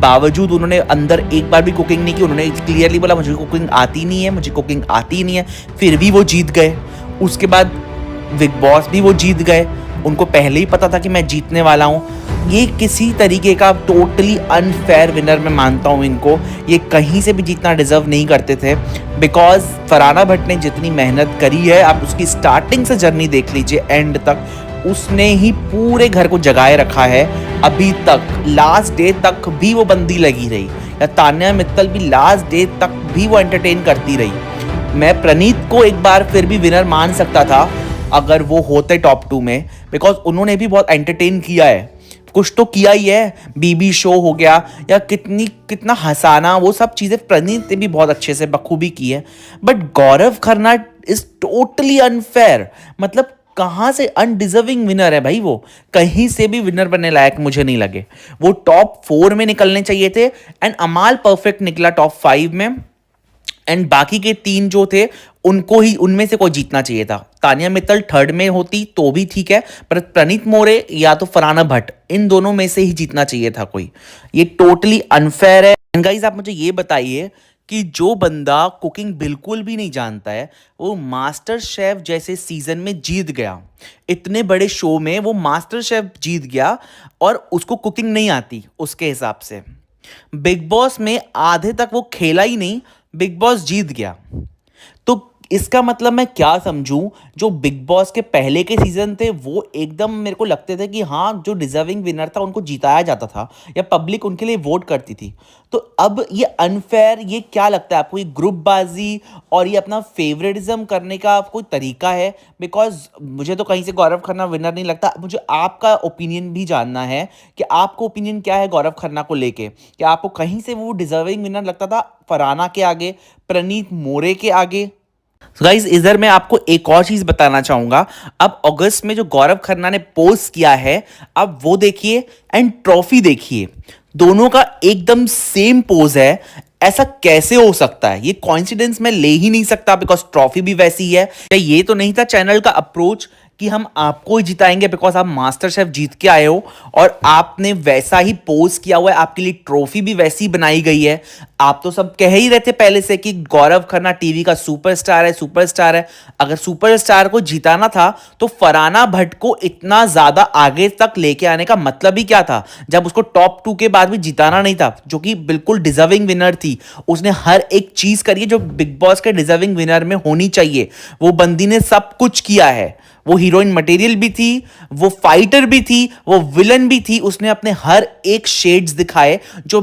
बावजूद उन्होंने अंदर एक बार भी कुकिंग नहीं की। उन्होंने क्लियरली बोला मुझे कुकिंग आती नहीं है, मुझे कुकिंग आती नहीं है, फिर भी वो जीत गए। उसके बाद बिग बॉस भी वो जीत गए, उनको पहले ही पता था कि मैं जीतने वाला हूँ। ये किसी तरीके का टोटली अनफेयर विनर मैं मानता हूँ इनको। ये कहीं से भी जीतना डिजर्व नहीं करते थे, बिकॉज फरहाना भट्ट ने जितनी मेहनत करी है, आप उसकी स्टार्टिंग से जर्नी देख लीजिए एंड तक, उसने ही पूरे घर को जगाए रखा है। अभी तक लास्ट डे तक भी वो बंदी लगी रही, या तान्या मित्तल भी लास्ट डे तक भी वो एंटरटेन करती रही। मैं प्रणीत को एक बार फिर भी विनर मान सकता था अगर वो होते टॉप 2 में, बिकॉज उन्होंने भी बहुत एंटरटेन किया है, कुछ तो किया ही है। बीबी शो हो गया या कितना हंसाना, वो सब चीज़ें प्रणीत ने भी बहुत अच्छे से बखूबी की है। But Gaurav Khanna is totally unfair. मतलब कहाँ से अनडिजर्विंग विनर है भाई, वो कहीं से भी विनर बनने लायक मुझे नहीं लगे। वो टॉप 4 में निकलने चाहिए थे एंड अमाल परफेक्ट निकला टॉप 5 में, एंड बाकी के 3 जो थे उनको ही, उनमें से कोई जीतना चाहिए था। तान्या मित्तल 3rd में होती तो भी ठीक है, पर प्रणीत मोरे या तो फरहाना भट्ट, इन दोनों में से ही जीतना चाहिए था कोई। ये टोटली अनफेयर है। एंड गाइस आप मुझे ये बताइए कि जो बंदा कुकिंग बिल्कुल भी नहीं जानता है, वो मास्टर शेफ जैसे सीजन में जीत गया, इतने बड़े शो में वो मास्टर शेफ जीत गया और उसको कुकिंग नहीं आती उसके हिसाब से। बिग बॉस में आधे तक वो खेला ही नहीं, बिग बॉस जीत गया। तो इसका मतलब मैं क्या समझूं, जो बिग बॉस के पहले के सीजन थे वो एकदम मेरे को लगते थे कि हाँ जो डिजर्विंग विनर था उनको जिताया जाता था या पब्लिक उनके लिए वोट करती थी। तो अब ये अनफेयर, ये क्या लगता है आपको, ये ग्रुपबाजी और ये अपना फेवरेटिज्म करने का कोई तरीका है? बिकॉज मुझे तो कहीं से गौरव खन्ना विनर नहीं लगता। मुझे आपका ओपिनियन भी जानना है कि आपको ओपिनियन क्या है गौरव खन्ना को लेके, कि आपको कहीं से वो डिजर्विंग विनर लगता था फरहाना के आगे, प्रणीत मोरे के आगे? गाइस इधर मैं आपको एक और चीज बताना चाहूंगा। अब अगस्त में जो गौरव खन्ना ने पोस्ट किया है, अब वो देखिए एंड ट्रॉफी देखिए, दोनों का एकदम सेम पोज है। ऐसा कैसे हो सकता है? ये कॉइंसिडेंस मैं ले ही नहीं सकता, बिकॉज ट्रॉफी भी वैसी है। क्या ये तो नहीं था चैनल का अप्रोच कि हम आपको ही जिताएंगे बिकॉज आप मास्टर शेफ जीत के आए हो, और आपने वैसा ही पोज किया हुआ है, आपके लिए ट्रॉफी भी वैसी बनाई गई है। आप तो सब कह ही रहे थे पहले से कि गौरव खन्ना टीवी का सुपरस्टार है, सुपरस्टार है। अगर सुपरस्टार को जिताना था तो फरहाना भट्ट को इतना ज्यादा आगे तक लेके आने का मतलब ही क्या था, जब उसको टॉप 2 के बाद भी जिताना नहीं था, जो कि बिल्कुल डिजर्विंग विनर थी। उसने हर एक चीज करी है जो बिग बॉस के डिजर्विंग विनर में होनी चाहिए। वो बंदी ने सब कुछ किया है। वो हीरोइन मटेरियल भी थी, वो फाइटर भी थी, वो विलन भी थी। उसने अपने हर एक शेड्स दिखाए जो